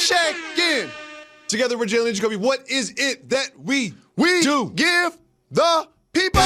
Check in. Together with Jalen Jacoby, what is it that we do? Give the people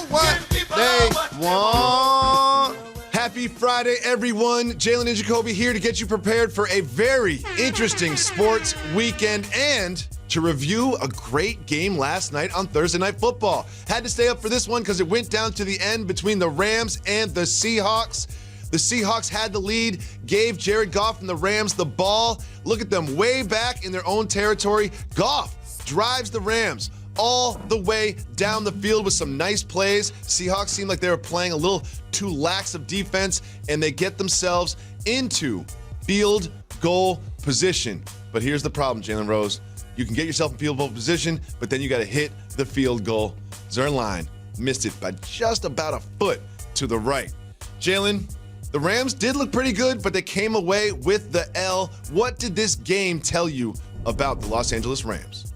what they want. Happy Friday, everyone. Jalen and Jacoby here to get you prepared for a very interesting sports weekend and to review a great game last night on Thursday Night Football. Had to stay up for this one because it went down to the end between the Rams and the Seahawks. The Seahawks had the lead, gave Jared Goff and the Rams the ball. Look at them way back in their own territory. Goff drives the Rams all the way down the field with some nice plays. Seahawks seemed like they were playing a little too lax of defense, and they get themselves into field goal position. But here's the problem, Jalen Rose. You can get yourself in field goal position, but then you got to hit the field goal. Zernline missed it by just about a foot to the right. Jalen, the Rams did look pretty good, but they came away with the L. What did this game tell you about the Los Angeles Rams?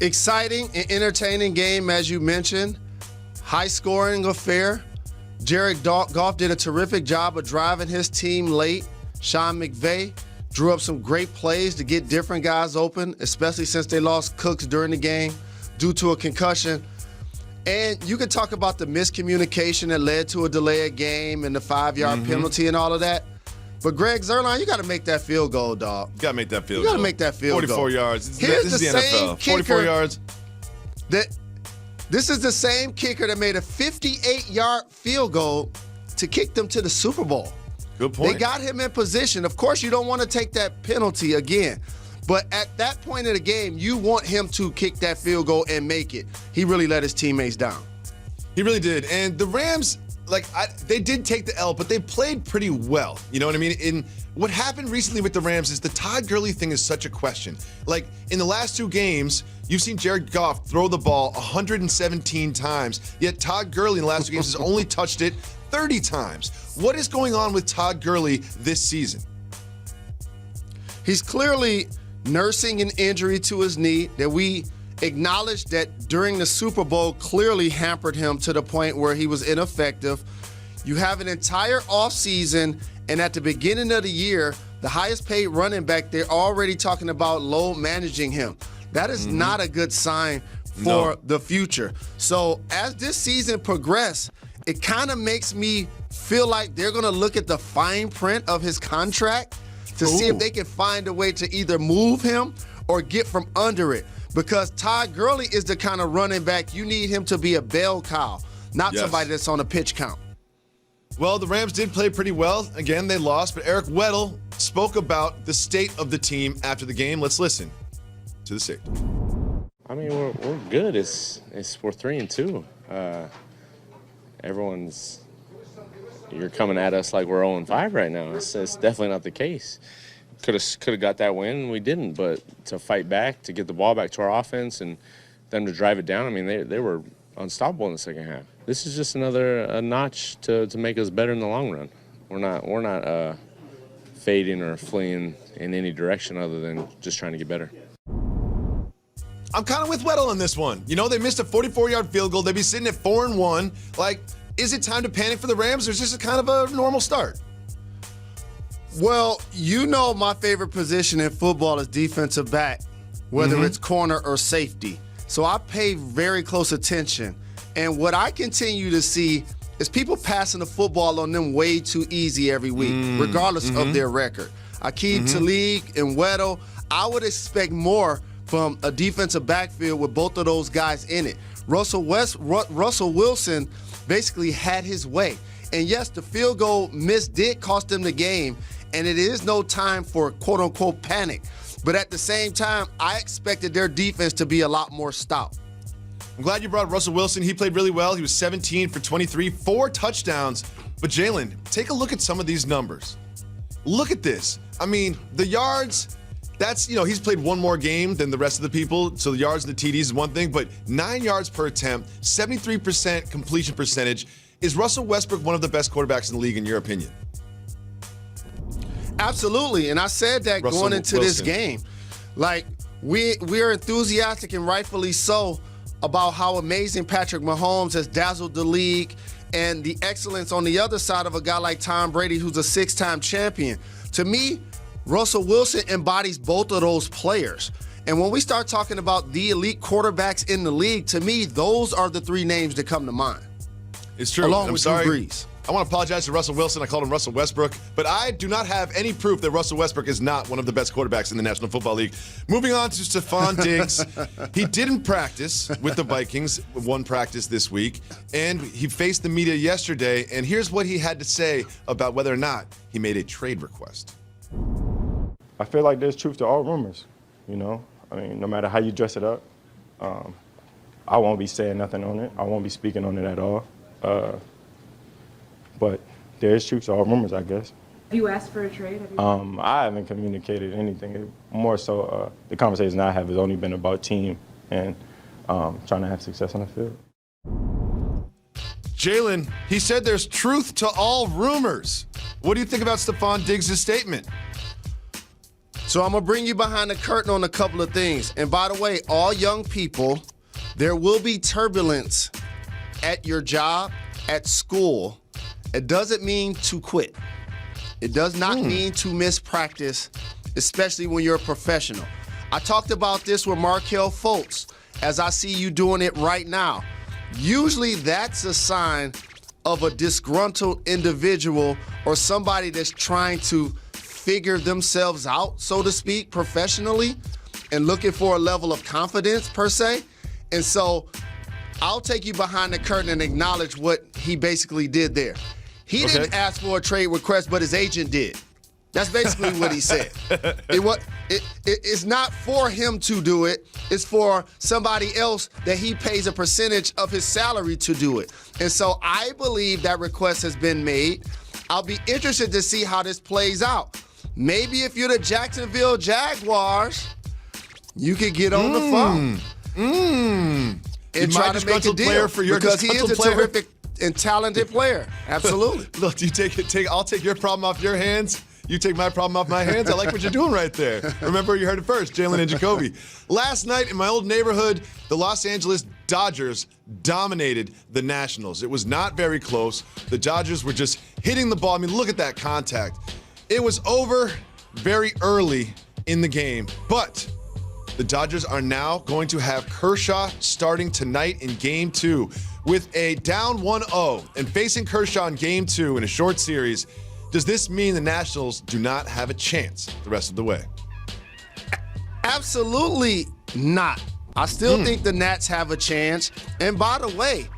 Exciting and entertaining game, as you mentioned. High-scoring affair. Jared Goff did a terrific job of driving his team late. Sean McVay drew up some great plays to get different guys open, especially since they lost Cooks during the game due to a concussion. And you can talk about the miscommunication that led to a delay of game and the 5-yard penalty and all of that. But Greg Zuerlein, you got to make that field goal, dog. You got to make that field goal. You got to make that field 44 goal. yards. Here's this the is the same NFL. 44 yards. This is the same kicker that made a 58-yard field goal to kick them to the Super Bowl. Good point. They got him in position. Of course, you don't want to take that penalty again. But at that point in the game, you want him to kick that field goal and make it. He really let his teammates down. He really did. And the Rams, they did take the L, but they played pretty well. You know what I mean? What happened recently with the Rams is the Todd Gurley thing is such a question. Like, in the last 2 games, you've seen Jared Goff throw the ball 117 times, yet Todd Gurley in the last 2 games has only touched it 30 times. What is going on with Todd Gurley this season? He's clearly nursing an injury to his knee that we acknowledged that during the Super Bowl clearly hampered him to the point where he was ineffective. You have an entire offseason, and at the beginning of the year, the highest paid running back, they're already talking about load managing him. That is not a good sign for the future. So as this season progresses, it kind of makes me feel like they're going to look at the fine print of his contract to see if they can find a way to either move him or get from under it. Because Todd Gurley is the kind of running back you need him to be a bell cow, not somebody that's on a pitch count. Well, the Rams did play pretty well. Again, they lost, but Eric Weddle spoke about the state of the team after the game. Let's listen to the state. I mean, we're good. We're 3-2. You're coming at us like we're 0-5 right now. It's definitely not the case. Could have got that win, we didn't. But to fight back, to get the ball back to our offense, and them to drive it down. I mean, they were unstoppable in the second half. This is just another notch to make us better in the long run. We're not fading or fleeing in any direction other than just trying to get better. I'm kind of with Weddle on this one. You know, they missed a 44-yard field goal. They'd be sitting at 4-1. Like, is it time to panic for the Rams, or is this a kind of a normal start? Well, you know my favorite position in football is defensive back, whether it's corner or safety. So I pay very close attention. And what I continue to see is people passing the football on them way too easy every week, regardless of their record. Akeem Tlaib and Weddle, I would expect more from a defensive backfield with both of those guys in it. Russell Wilson basically had his way. And yes, the field goal miss did cost them the game, and it is no time for quote-unquote panic. But at the same time, I expected their defense to be a lot more stout. I'm glad you brought Russell Wilson. He played really well. He was 17 for 23, 4 touchdowns. But Jalen, take a look at some of these numbers. Look at this. I mean, the yards, that's, he's played one more game than the rest of the people, so the yards and the TDs is one thing, but 9 yards per attempt, 73% completion percentage. Is Russell Westbrook one of the best quarterbacks in the league, in your opinion? Absolutely, and I said that going into this game. Like, we're enthusiastic, and rightfully so, about how amazing Patrick Mahomes has dazzled the league and the excellence on the other side of a guy like Tom Brady, who's a 6-time champion. To me, Russell Wilson embodies both of those players. And when we start talking about the elite quarterbacks in the league, to me, those are the 3 names that come to mind. It's true. Along I'm with sorry. Drew Brees. I want to apologize to Russell Wilson. I called him Russell Westbrook, but I do not have any proof that Russell Westbrook is not one of the best quarterbacks in the National Football League. Moving on to Stefon Diggs. He didn't practice with the Vikings, one practice this week, and he faced the media yesterday, and here's what he had to say about whether or not he made a trade request. I feel like there's truth to all rumors, you know? I mean, no matter how you dress it up, I won't be saying nothing on it. I won't be speaking on it at all. But there is truth to all rumors, I guess. Have you asked for a trade? I haven't communicated anything. More so, the conversation I have has only been about team and trying to have success on the field. Jalen, he said there's truth to all rumors. What do you think about Stefon Diggs' statement? So I'm going to bring you behind the curtain on a couple of things. And by the way, all young people, there will be turbulence at your job, at school. It doesn't mean to quit. It does not mean to miss practice, especially when you're a professional. I talked about this with Markelle Fultz, as I see you doing it right now. Usually that's a sign of a disgruntled individual or somebody that's trying to figure themselves out, so to speak, professionally and looking for a level of confidence per se. And so I'll take you behind the curtain and acknowledge what he basically did there. He didn't ask for a trade request, but his agent did. That's basically what he said. It's not for him to do it. It's for somebody else that he pays a percentage of his salary to do it. And so I believe that request has been made. I'll be interested to see how this plays out. Maybe if you're the Jacksonville Jaguars, you could get on the phone and try to make a deal for your because he is a terrific and talented player. Absolutely. Look, I'll take your problem off your hands. You take my problem off my hands. I like what you're doing right there. Remember, you heard it first, Jalen Jacoby. Last night in my old neighborhood, the Los Angeles Dodgers dominated the Nationals. It was not very close. The Dodgers were just hitting the ball. I mean, look at that contact. It was over very early in the game, but the Dodgers are now going to have Kershaw starting tonight in Game 2. With a down 1-0 and facing Kershaw in Game 2 in a short series, does this mean the Nationals do not have a chance the rest of the way? Absolutely not. I still think the Nats have a chance. And by the way,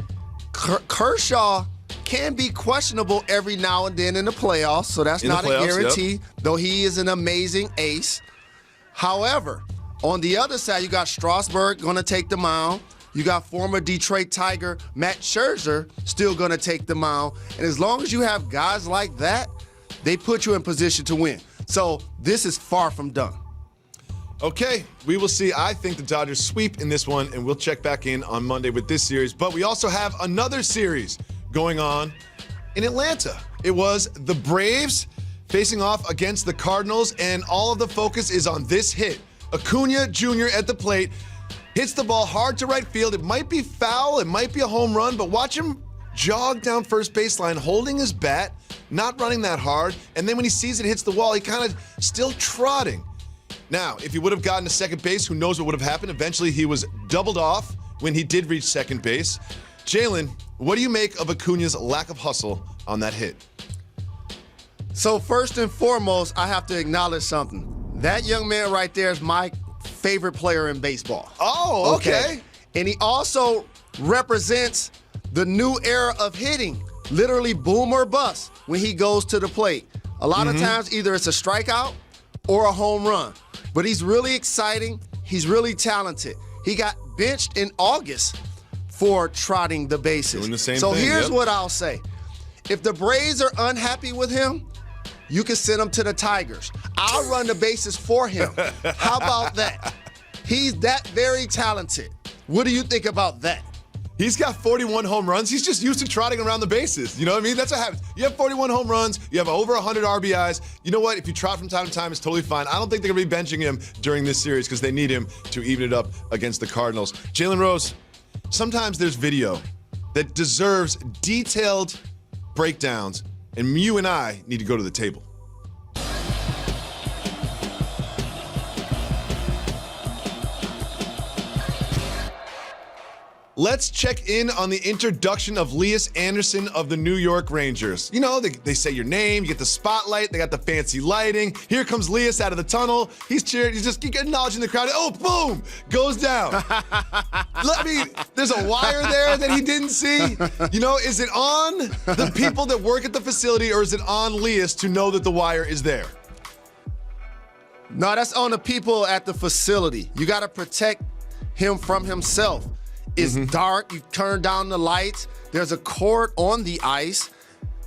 Kershaw can be questionable every now and then in the playoffs, so that's not a guarantee, though he is an amazing ace. However, on the other side, you got Strasburg going to take the mound. You got former Detroit Tiger Matt Scherzer still going to take the mound. And as long as you have guys like that, they put you in position to win. So this is far from done. Okay, we will see. I think the Dodgers sweep in this one, and we'll check back in on Monday with this series. But we also have another series going on in Atlanta. It was the Braves facing off against the Cardinals, and all of the focus is on this hit. Acuna Jr. at the plate. Hits the ball hard to right field. It might be foul, it might be a home run, but watch him jog down first baseline, holding his bat, not running that hard, and then when he sees it hits the wall, he kind of still trotting. Now, if he would have gotten to second base, who knows what would have happened? Eventually, he was doubled off when he did reach second base. Jalen, what do you make of Acuna's lack of hustle on that hit? So first and foremost, I have to acknowledge something. That young man right there is my favorite player in baseball. Oh, okay. And he also represents the new era of hitting, literally boom or bust when he goes to the plate. A lot of times, either it's a strikeout or a home run. But he's really exciting. He's really talented. He got benched in August for trotting the bases. Doing the same so thing, here's what I'll say. If the Braves are unhappy with him, you can send him to the Tigers. I'll run the bases for him. How about that? He's that very talented. What do you think about that? He's got 41 home runs. He's just used to trotting around the bases. You know what I mean? That's what happens. You have 41 home runs. You have over 100 RBIs. You know what? If you trot from time to time, it's totally fine. I don't think they're going to be benching him during this series because they need him to even it up against the Cardinals. Jalen Rose, sometimes there's video that deserves detailed breakdowns, and you and I need to go to the table. Let's check in on the introduction of Lias Anderson of the New York Rangers. You know, they say your name, you get the spotlight, they got the fancy lighting. Here comes Lias out of the tunnel. He's cheering, he's just acknowledging the crowd. Oh, boom, goes down. There's a wire there that he didn't see. You know, is it on the people that work at the facility, or is it on Lias to know that the wire is there? No, that's on the people at the facility. You got to protect him from himself. It's dark, you turn down the lights, there's a cord on the ice,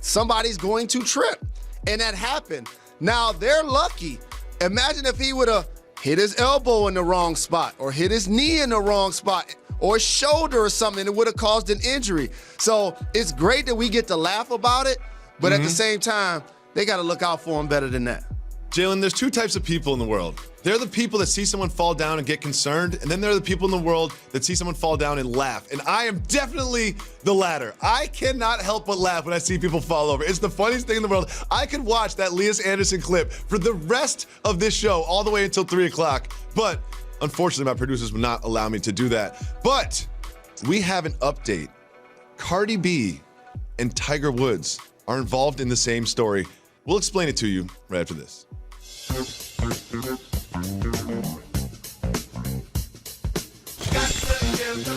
somebody's going to trip. And that happened. Now, they're lucky. Imagine if he would have hit his elbow in the wrong spot, or hit his knee in the wrong spot, or his shoulder or something, it would have caused an injury. So it's great that we get to laugh about it, but at the same time, they got to look out for him better than that. Jalen, there's two types of people in the world. They're the people that see someone fall down and get concerned, and then there are the people in the world that see someone fall down and laugh. And I am definitely the latter. I cannot help but laugh when I see people fall over. It's the funniest thing in the world. I could watch that Lias Anderson clip for the rest of this show, all the way until 3 o'clock. But unfortunately, my producers would not allow me to do that. But we have an update. Cardi B and Tiger Woods are involved in the same story. We'll explain it to you right after this. Got to give the